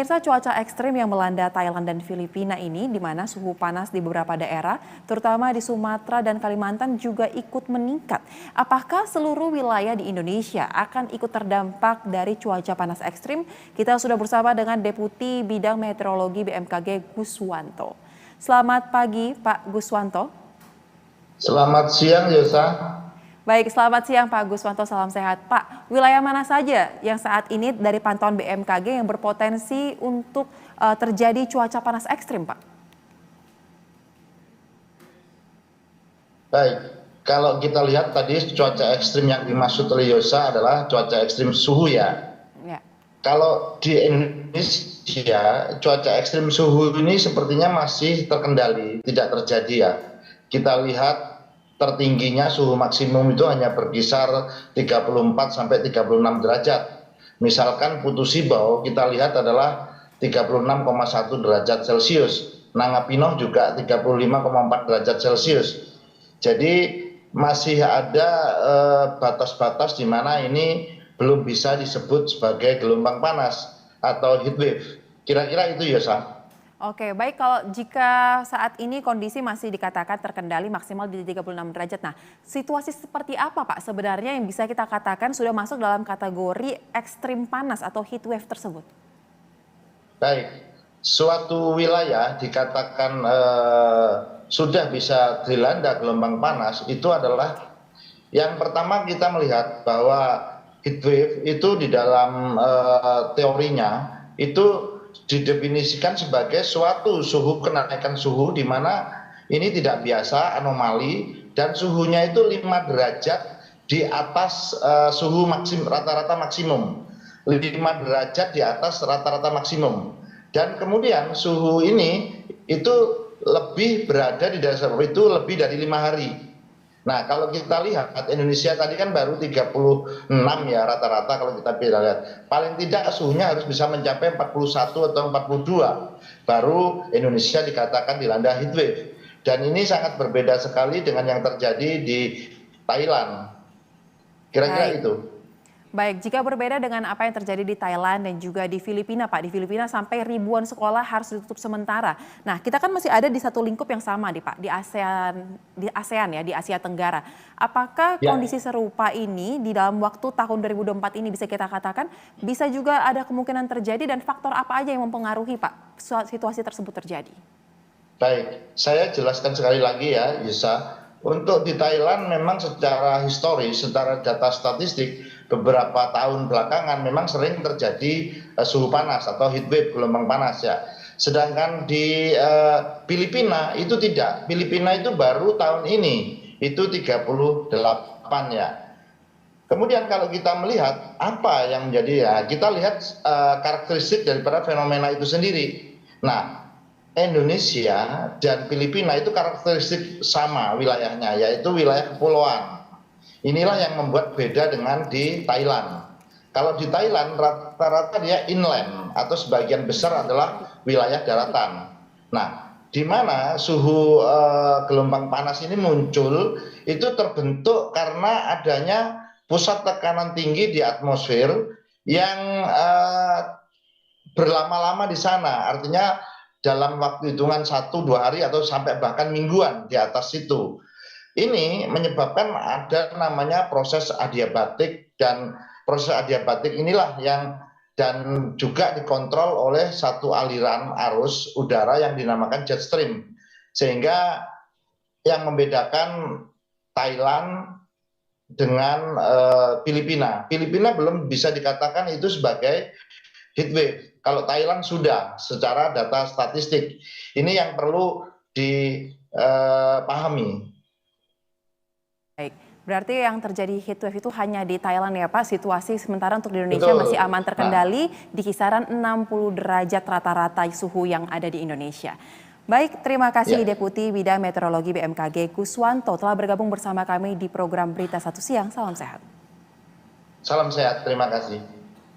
Pemirsa, cuaca ekstrim yang melanda Thailand dan Filipina ini, di mana suhu panas di beberapa daerah, terutama di Sumatera dan Kalimantan juga ikut meningkat. Apakah seluruh wilayah di Indonesia akan ikut terdampak dari cuaca panas ekstrim? Kita sudah bersama dengan Deputi Bidang Meteorologi BMKG Guswanto. Selamat pagi, Pak Guswanto. Selamat siang, Yosa. Baik, selamat siang Pak Guswanto, salam sehat. Pak, wilayah mana saja yang saat ini dari pantauan BMKG yang berpotensi untuk terjadi cuaca panas ekstrim, Pak? Baik, kalau kita lihat tadi cuaca ekstrim yang dimaksud oleh Yosa adalah cuaca ekstrim suhu ya. Ya. Kalau di Indonesia, cuaca ekstrim suhu ini sepertinya masih terkendali, tidak terjadi ya. Kita lihat tertingginya suhu maksimum itu hanya berkisar 34 sampai 36 derajat. Misalkan Putu Sibau kita lihat adalah 36,1 derajat Celcius. Nangapino juga 35,4 derajat Celcius. Jadi masih ada batas-batas di mana ini belum bisa disebut sebagai gelombang panas atau heat wave. Kira-kira itu ya, Sa. Oke, baik, kalau jika saat ini kondisi masih dikatakan terkendali maksimal di 36 derajat. Nah, situasi seperti apa Pak sebenarnya yang bisa kita katakan sudah masuk dalam kategori ekstrim panas atau heat wave tersebut? Baik, suatu wilayah dikatakan sudah bisa dilanda gelombang panas itu adalah yang pertama kita melihat bahwa heat wave itu di dalam teorinya itu didefinisikan sebagai suatu kenaikan suhu di mana ini tidak biasa, anomali, dan suhunya itu 5 derajat di atas suhu rata-rata maksimum. 5 derajat di atas rata-rata maksimum. Dan kemudian suhu ini itu lebih berada di dasar itu lebih dari 5 hari. Nah, kalau kita lihat Indonesia tadi kan baru 36 ya rata-rata kalau kita lihat. Paling tidak suhunya harus bisa mencapai 41 atau 42. Baru Indonesia dikatakan dilanda heat wave. Dan ini sangat berbeda sekali dengan yang terjadi di Thailand. Kira-kira itu. Baik, jika berbeda dengan apa yang terjadi di Thailand dan juga di Filipina, Pak. Di Filipina sampai ribuan sekolah harus ditutup sementara. Nah, kita kan masih ada di satu lingkup yang sama nih, Pak, di ASEAN ya, di Asia Tenggara. Apakah kondisi serupa ini di dalam waktu tahun 2024 ini bisa kita katakan bisa juga ada kemungkinan terjadi dan faktor apa aja yang mempengaruhi, Pak, situasi tersebut terjadi? Baik, saya jelaskan sekali lagi ya, Yusa. Untuk di Thailand memang secara historis, secara data statistik, beberapa tahun belakangan memang sering terjadi suhu panas atau heat wave, gelombang panas ya. Sedangkan di Filipina itu tidak. Filipina itu baru tahun ini, itu 38 ya. Kemudian kalau kita melihat apa yang menjadi ya, kita lihat karakteristik daripada fenomena itu sendiri. Nah, Indonesia dan Filipina itu karakteristik sama wilayahnya, yaitu wilayah kepulauan. Inilah yang membuat beda dengan di Thailand. Kalau di Thailand rata-rata dia inland atau sebagian besar adalah wilayah daratan. Nah, di mana suhu gelombang panas ini muncul itu terbentuk karena adanya pusat tekanan tinggi di atmosfer yang berlama-lama di sana. Artinya dalam waktu hitungan 1-2 hari atau sampai bahkan mingguan di atas itu. Ini menyebabkan ada namanya proses adiabatik, dan proses adiabatik inilah yang dan juga dikontrol oleh satu aliran arus udara yang dinamakan jet stream. Sehingga yang membedakan Thailand dengan Filipina. Filipina belum bisa dikatakan itu sebagai heat wave. Kalau Thailand sudah secara data statistik. Ini yang perlu dipahami. Baik, berarti yang terjadi heat wave itu hanya di Thailand ya Pak. Situasi sementara untuk di Indonesia masih aman terkendali di kisaran 60 derajat rata-rata suhu yang ada di Indonesia. Baik, terima kasih Deputi Bidang Meteorologi BMKG Guswanto telah bergabung bersama kami di program Berita Satu Siang. Salam sehat. Salam sehat, terima kasih.